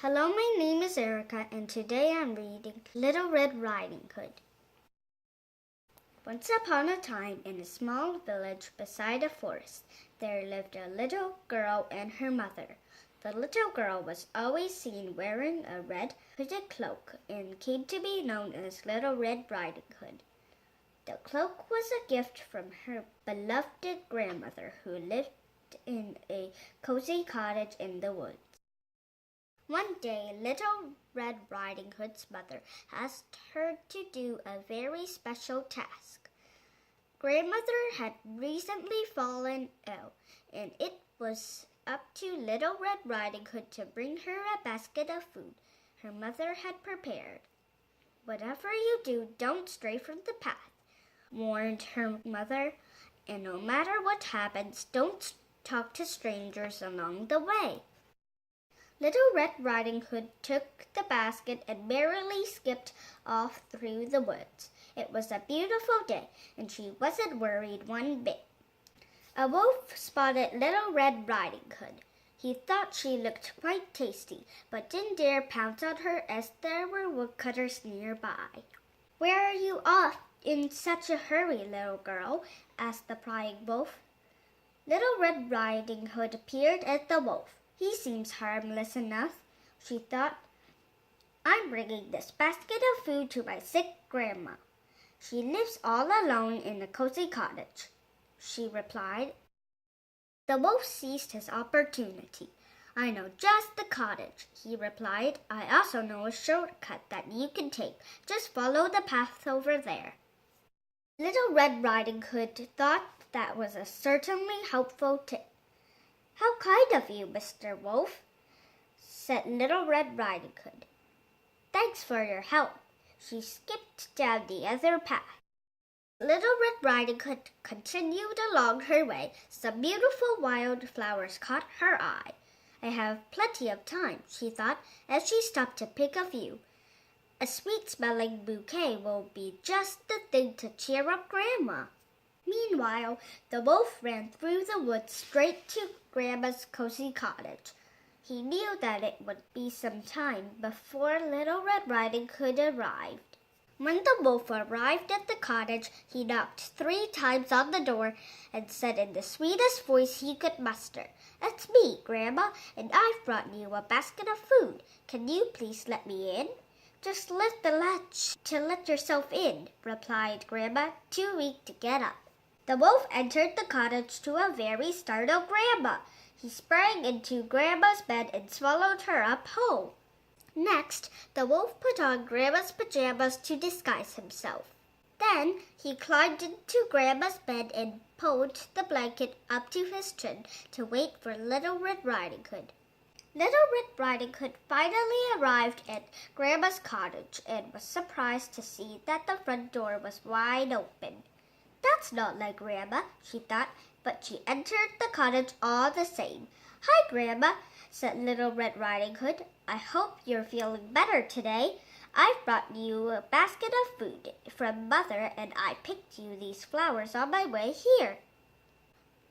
Hello, my name is Erica, and today I'm reading Little Red Riding Hood. Once upon a time, in a small village beside a forest, there lived a little girl and her mother. The little girl was always seen wearing a red hooded cloak and came to be known as Little Red Riding Hood. The cloak was a gift from her beloved grandmother, who lived in a cozy cottage in the woods. One day, Little Red Riding Hood's mother asked her to do a very special task. Grandmother had recently fallen ill, and it was up to Little Red Riding Hood to bring her a basket of food her mother had prepared. "Whatever you do, don't stray from the path," warned her mother, "and no matter what happens, don't talk to strangers along the way." Little Red Riding Hood took the basket and merrily skipped off through the woods. It was a beautiful day, and she wasn't worried one bit. A wolf spotted Little Red Riding Hood. He thought she looked quite tasty, but didn't dare pounce on her as there were woodcutters nearby. "Where are you off in such a hurry, little girl?" asked the prying wolf. Little Red Riding Hood peered at the wolf. "He seems harmless enough," she thought. "I'm bringing this basket of food to my sick grandma. She lives all alone in a cozy cottage," she replied. The wolf seized his opportunity. "I know just the cottage," he replied. "I also know a shortcut that you can take. Just follow the path over there." Little Red Riding Hood thought that was a certainly helpful tip. "How kind of you, Mr. Wolf," said Little Red Riding Hood. "Thanks for your help." She skipped down the other path. Little Red Riding Hood continued along her way. Some beautiful wild flowers caught her eye. "I have plenty of time," she thought, as she stopped to pick a few. "A sweet-smelling bouquet will be just the thing to cheer up Grandma." Meanwhile, the wolf ran through the woods straight to Grandma's cozy cottage. He knew that it would be some time before Little Red Riding Hood arrived. When the wolf arrived at the cottage, he knocked 3 times on the door and said in the sweetest voice he could muster, "It's me, Grandma, and I've brought you a basket of food. Can you please let me in?" "Just lift the latch to let yourself in," replied Grandma, too weak to get up. The wolf entered the cottage to a very startled Grandma. He sprang into Grandma's bed and swallowed her up whole. Next, the wolf put on Grandma's pajamas to disguise himself. Then he climbed into Grandma's bed and pulled the blanket up to his chin to wait for Little Red Riding Hood. Little Red Riding Hood finally arrived at Grandma's cottage and was surprised to see that the front door was wide open. "That's not like Grandma," she thought, but she entered the cottage all the same. "Hi, Grandma," said Little Red Riding Hood. "I hope you're feeling better today. I've brought you a basket of food from Mother, and I picked you these flowers on my way here."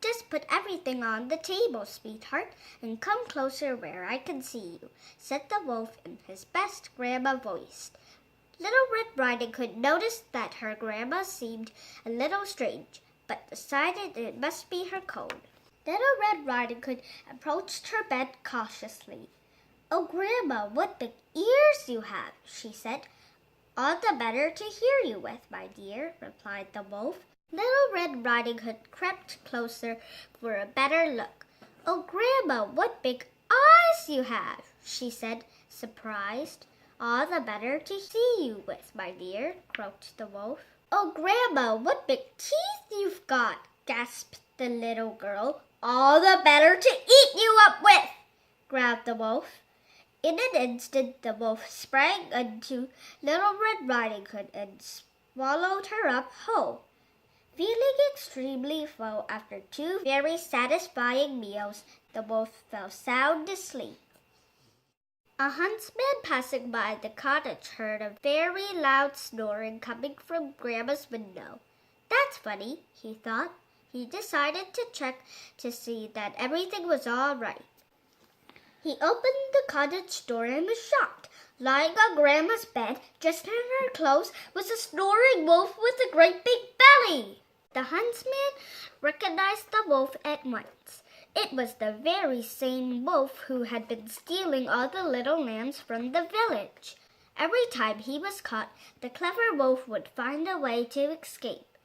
"Just put everything on the table, sweetheart, and come closer where I can see you," said the wolf in his best grandma voice. Little Red Riding Hood noticed that her grandma seemed a little strange, but decided it must be her cold. Little Red Riding Hood approached her bed cautiously. "Oh, Grandma, what big ears you have," she said. "All the better to hear you with, my dear," replied the wolf. Little Red Riding Hood crept closer for a better look. "Oh, Grandma, what big eyes you have," she said, surprised. "All the better to see you with, my dear," croaked the wolf. "Oh, Grandma, what big teeth you've got," gasped the little girl. "All the better to eat you up with," growled the wolf. In an instant, the wolf sprang into Little Red Riding Hood and swallowed her up whole. Feeling extremely full after 2 very satisfying meals, the wolf fell sound asleep. A huntsman passing by the cottage heard a very loud snoring coming from Grandma's window. "That's funny," he thought. He decided to check to see that everything was all right. He opened the cottage door and was shocked. Lying on Grandma's bed, just in her clothes, was a snoring wolf with a great big belly. The huntsman recognized the wolf at once. It was the very same wolf who had been stealing all the little lambs from the village. Every time he was caught, the clever wolf would find a way to escape.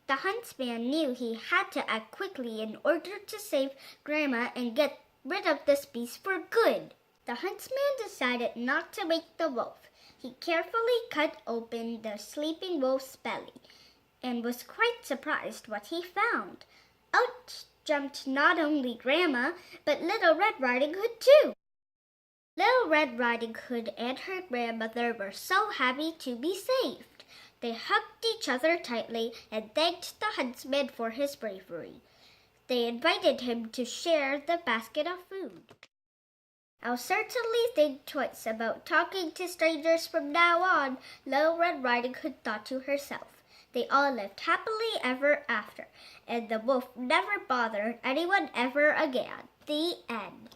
The huntsman knew he had to act quickly in order to save Grandma and get rid of this beast for good. The huntsman decided not to wake the wolf. He carefully cut open the sleeping wolf's belly and was quite surprised what he found. Out jumped not only Grandma, but Little Red Riding Hood too. Little Red Riding Hood and her grandmother were so happy to be saved. They hugged each other tightly and thanked the huntsman for his bravery. They invited him to share the basket of food. "I'll certainly think twice about talking to strangers from now on," Little Red Riding Hood thought to herself. They all lived happily ever after, and the wolf never bothered anyone ever again. The end.